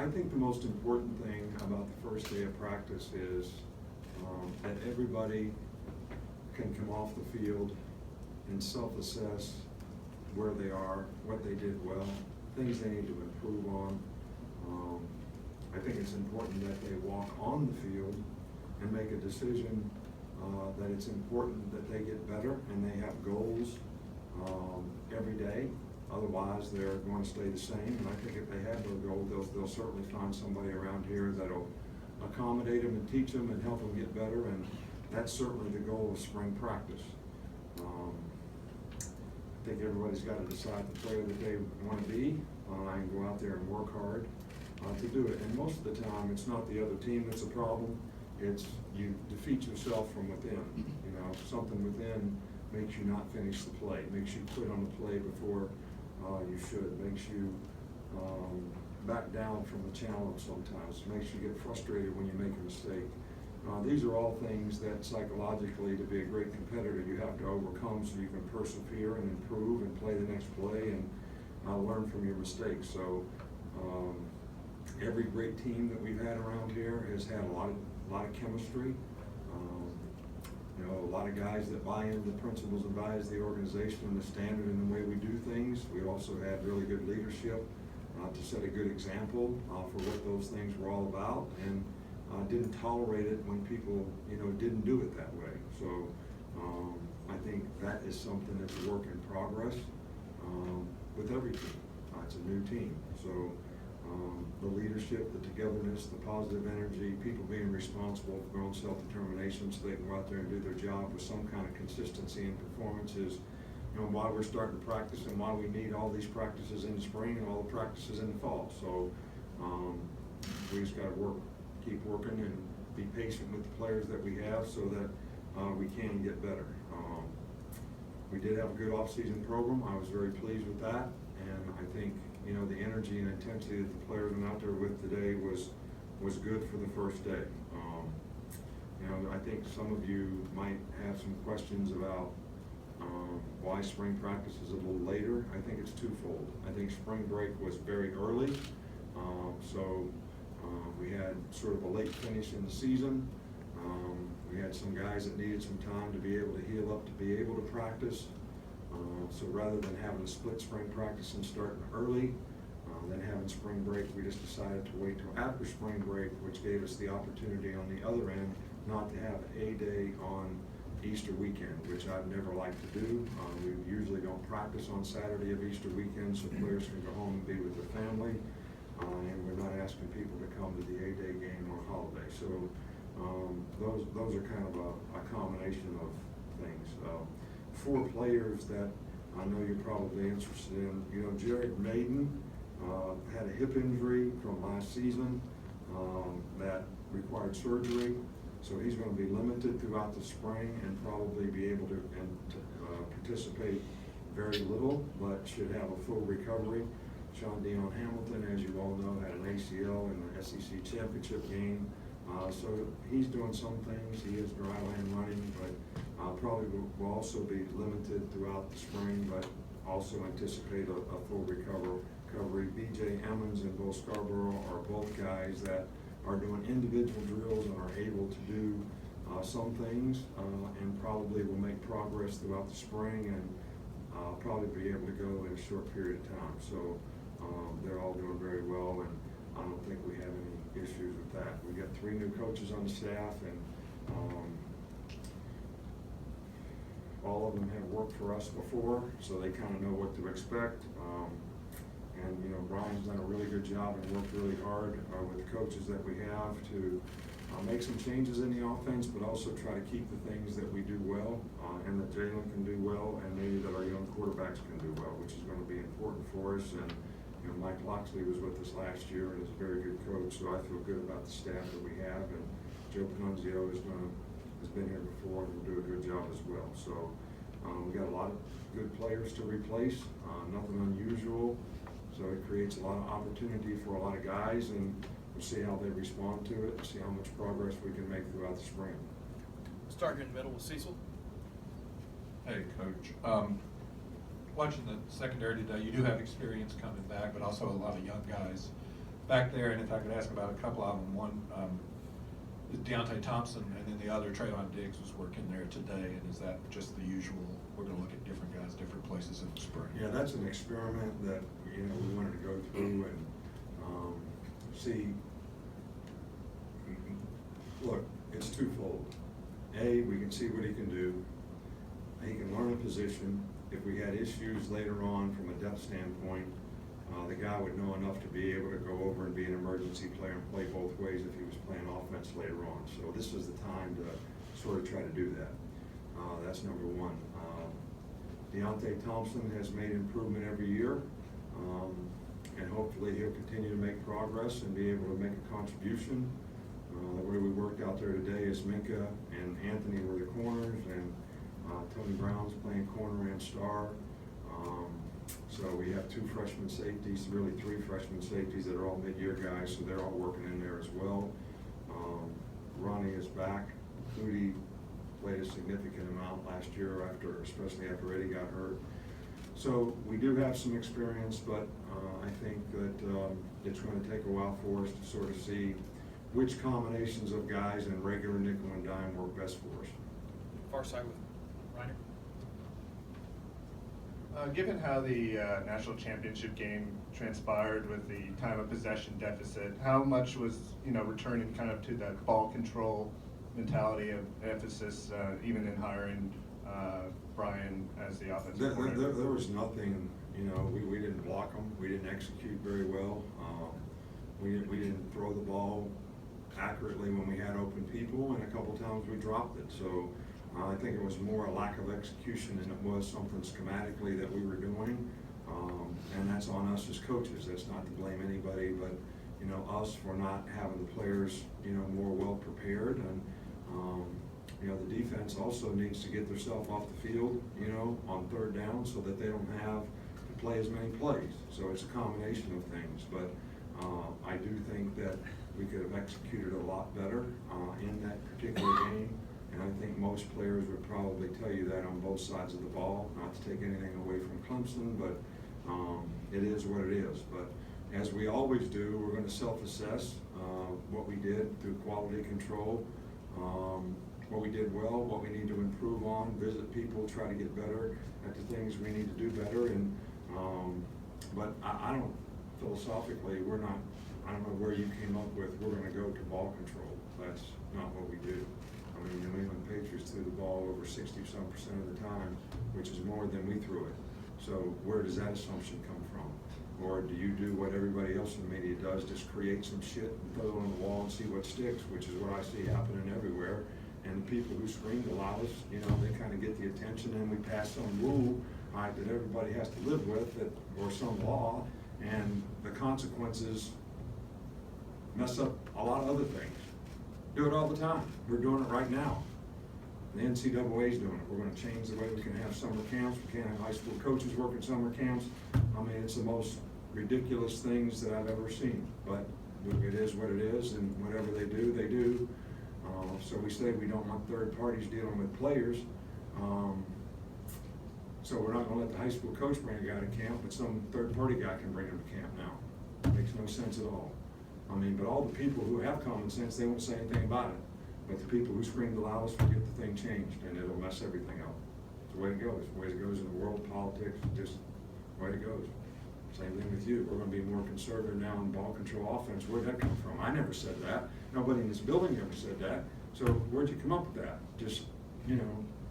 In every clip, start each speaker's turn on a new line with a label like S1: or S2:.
S1: I think the most important thing about the first day of practice is that everybody can come off the field and self-assess where they are, what they did well, things they need to improve on. I think it's important that they walk on the field and make a decision that it's important that they get better and they have goals every day. Otherwise, they're going to stay the same. And I think if they have their goal, they'll certainly find somebody around here that'll accommodate them and teach them and help them get better. And that's certainly the goal of spring practice. I think everybody's got to decide the player that they want to be and go out there and work hard to do it. And most of the time, it's not the other team that's a problem. It's you defeat yourself from within. You know, something within makes you not finish the play, makes you quit on the play before you should, makes you back down from the challenge sometimes, makes you get frustrated when you make a mistake. These are all things that psychologically, to be a great competitor, you have to overcome so you can persevere and improve and play the next play and learn from your mistakes. So every great team that we've had around here has had a lot of chemistry. You know, a lot of guys that buy into the principles and buy into the organization and the standard and the way we do things. We also had really good leadership to set a good example for what those things were all about, and didn't tolerate it when people, you know, didn't do it that way. So I think that is something that's a work in progress with every team. It's a new team. So the leadership, the togetherness, the positive energy, people being responsible for their own self-determination so they can go out there and do their job with some kind of consistency in performances. You know, why we're starting to practice and why we need all these practices in the spring and all the practices in the fall. So we just got to keep working and be patient with the players that we have so that we can get better. We did have a good off-season program. I was very pleased with that, and I think, you know, the energy and intensity that the players went out there with today was good for the first day. You know, I think some of you might have some questions about why spring practice is a little later. I think it's twofold. I think spring break was very early, so we had sort of a late finish in the season. We had some guys that needed some time to be able to heal up to be able to practice. So rather than having a split spring practice and starting early, then having spring break, we just decided to wait till after spring break, which gave us the opportunity on the other end not to have a day on Easter weekend, which I've never liked to do. We usually don't practice on Saturday of Easter weekend so players can go home and be with their family. And we're not asking people to come to the A-Day game or holiday. So those are kind of a combination of things. 4 players that I know you're probably interested in. You know, Jared Maiden had a hip injury from last season that required surgery. So he's going to be limited throughout the spring and probably be able to participate very little, but should have a full recovery. Sean Dion Hamilton, as you all know, had an ACL in the SEC championship game. So he's doing some things. He is dry land running, but probably will also be limited throughout the spring, but also anticipate a full recovery. B.J. Emmons and Bo Scarborough are both guys that are doing individual drills and are able to do some things and probably will make progress throughout the spring and probably be able to go in a short period of time. So they're all doing very well, and I don't think we have any issues with that. We got 3 new coaches on the staff, and all of them have worked for us before, so they kind of know what to expect. And you know, Brian's done a really good job and worked really hard with the coaches that we have to make some changes in the offense, but also try to keep the things that we do well and that Jalen can do well, and maybe that our young quarterbacks can do well, which is going to be important for us. And you know, Mike Loxley was with us last year and is a very good coach, so I feel good about the staff that we have. And Joe Panunzio has been here before and will do a good job as well. So we got a lot of good players to replace, nothing unusual. So it creates a lot of opportunity for a lot of guys, and we'll see how they respond to it and see how much progress we can make throughout the spring.
S2: Start here in the middle with Cecil.
S3: Hey, Coach. Watching the secondary today, you do have experience coming back, but also a lot of young guys. back there, and if I could ask about a couple of them, one, is Deontay Thompson, and then the other, Trayvon Diggs, was working there today, and is that just the usual, we're gonna look at different guys, different places in the spring?
S1: Yeah, that's an experiment that, we wanted to go through and, see. Look, it's twofold. A, we can see what he can do. He can learn a position. If we had issues later on from a depth standpoint, the guy would know enough to be able to go over and be an emergency player and play both ways if he was playing offense later on. So this is the time to sort of try to do that. That's number one. Deontay Thompson has made improvement every year, and hopefully he'll continue to make progress and be able to make a contribution. The way we worked out there today is Minka and Anthony were the corners, and Tony Brown's playing corner and star. So we have 2 freshman safeties, really 3 freshman safeties that are all mid-year guys, so they're all working in there as well. Ronnie is back. Hootie played a significant amount last year, especially after Eddie got hurt. So we do have some experience, but I think that it's going to take a while for us to sort of see which combinations of guys in regular nickel and dime work best for us.
S2: Far side with Reiner.
S4: Given how the national championship game transpired with the time of possession deficit, how much was returning kind of to that ball control mentality of emphasis, even in hiring Brian as the offensive coordinator?
S1: There was nothing, we didn't block them, we didn't execute very well. We didn't throw the ball accurately when we had open people, and a couple times we dropped it. So I think it was more a lack of execution than it was something schematically that we were doing. And that's on us as coaches. That's not to blame anybody, but us for not having the players more well prepared. And the defense also needs to get themselves off the field on 3rd down so that they don't have to play as many plays. So it's a combination of things, but I do think that we could have executed a lot better in that particular game. And I think most players would probably tell you that on both sides of the ball, not to take anything away from Clemson, but it is what it is. But as we always do, we're going to self-assess what we did through quality control, what we did well, what we need to improve on, visit people, try to get better at the things we need to do better. And but I don't, philosophically, I don't know where you came up with, we're going to go to ball control. That's not what we do. I mean, New England Patriots threw the ball over 60-some% of the time, which is more than we threw it. So where does that assumption come from? Or do you do what everybody else in the media does, just create some shit and throw it on the wall and see what sticks, which is what I see happening everywhere. And the people who scream the loudest, they kind of get the attention, and we pass some rule, that everybody has to live with, or some law, and the consequences mess up a lot of other things. Do it all the time. We're doing it right now. The NCAA is doing it. We're going to change the way we can have summer camps. We can't have high school coaches working summer camps. I mean, it's the most ridiculous things that I've ever seen. But it is what it is, and whatever they do, they do. So we say we don't want third parties dealing with players. So we're not going to let the high school coach bring a guy to camp, but some third party guy can bring him to camp now. It makes no sense at all. I mean, but all the people who have common sense, they won't say anything about it. But the people who scream the loudest will get the thing changed, and it'll mess everything up. It's the way it goes. The way it goes in the world, politics, just the way it goes. Same thing with you. We're going to be more conservative now in ball control offense. Where'd that come from? I never said that. Nobody in this building ever said that. So where'd you come up with that? Just,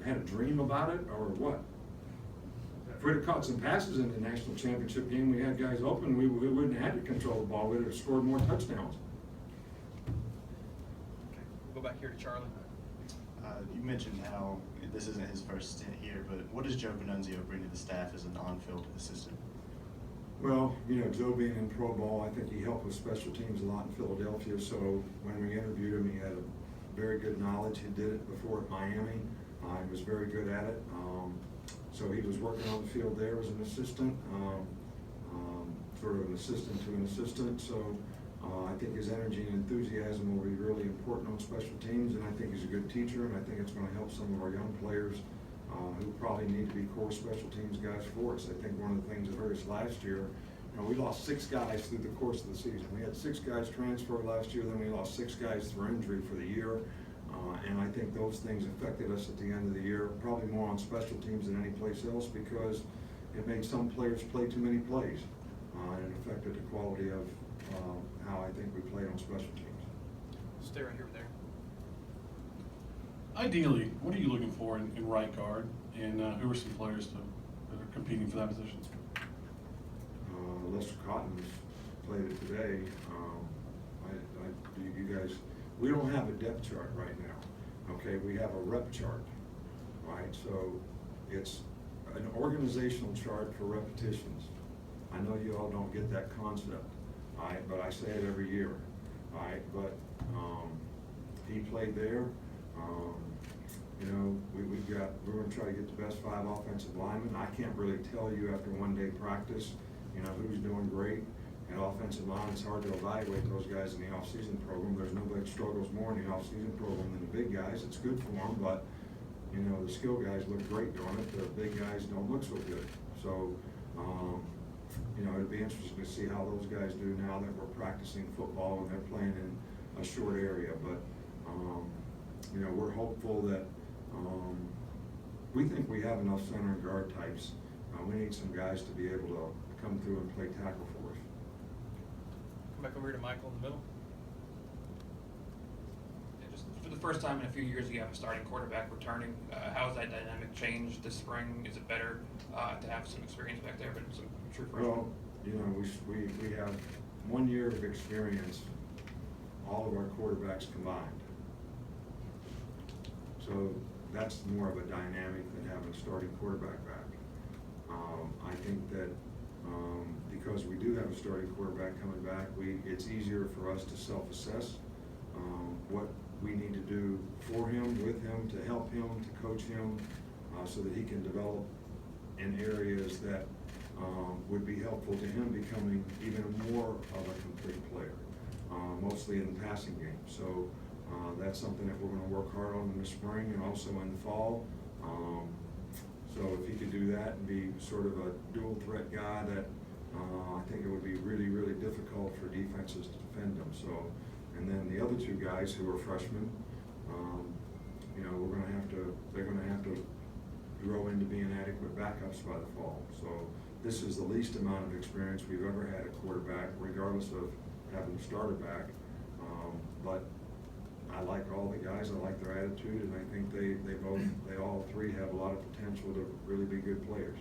S1: had a dream about it, or what? If we'd have caught some passes in the national championship game, we had guys open, we wouldn't have had to control the ball. We'd have scored more touchdowns.
S2: Okay, we'll go back here to Charlie.
S5: You mentioned how this isn't his first stint here, but what does Joe Vannunzio bring to the staff as an on-field assistant?
S1: Well, Joe being in pro ball, I think he helped with special teams a lot in Philadelphia. So when we interviewed him, he had a very good knowledge. He did it before at Miami. He was very good at it. So he was working on the field there as an assistant, sort of an assistant to an assistant. So I think his energy and enthusiasm will be really important on special teams, and I think he's a good teacher, and I think it's going to help some of our young players who probably need to be core special teams guys for us. I think one of the things that hurt us last year we lost 6 guys through the course of the season. We had 6 guys transfer last year, then we lost 6 guys through injury for the year. And I think those things affected us at the end of the year, probably more on special teams than any place else, because it made some players play too many plays. And it affected the quality of how I think we played on special teams.
S2: Stay right here with there.
S6: Ideally, what are you looking for in right guard, and who are some players that are competing for that position?
S1: Lester Cotton's played it today. You guys, we don't have a depth chart right now. Okay, we have a rep chart, right? So it's an organizational chart for repetitions. I know you all don't get that concept, all right, but I say it every year, all right? But he played there. You know, we're going to try to get the best 5 offensive linemen. I can't really tell you after one day practice, you know, who's doing great at offensive line. It's hard to evaluate those guys in the off-season program. There's nobody that struggles more in the off-season program than the big guys. It's good for them, but, you know, the skill guys look great doing it. The big guys don't look so good. So, you know, it'd be interesting to see how those guys do now that we're practicing football and they're playing in a short area. But, you know, we're hopeful that we think we have enough center and guard types. We need some guys to be able to come through and play tackle for us.
S2: Come back over here to Michael in the middle.
S7: Yeah, just for the first time in a few years, you have a starting quarterback returning. How has that dynamic changed this spring? Is it better to have some experience back there, but some true freshmen?
S1: Well, you know, we have 1 year of experience, all of our quarterbacks combined. So that's more of a dynamic than having a starting quarterback back. I think that because we do have a starting quarterback coming back, it's easier for us to self-assess what we need to do for him, with him, to help him, to coach him, so that he can develop in areas that would be helpful to him becoming even more of a complete player, mostly in the passing game. So that's something that we're going to work hard on in the spring and also in the fall. So if he could do that and be sort of a dual threat guy, that I think it would be really, really difficult for defenses to defend him. So, and then the other 2 guys who are freshmen, you know, they're going to have to grow into being adequate backups by the fall. So this is the least amount of experience we've ever had at quarterback, regardless of having a starter back. But I like all the guys. I like their attitude, and I think they all 3 have a lot of potential to really be good players.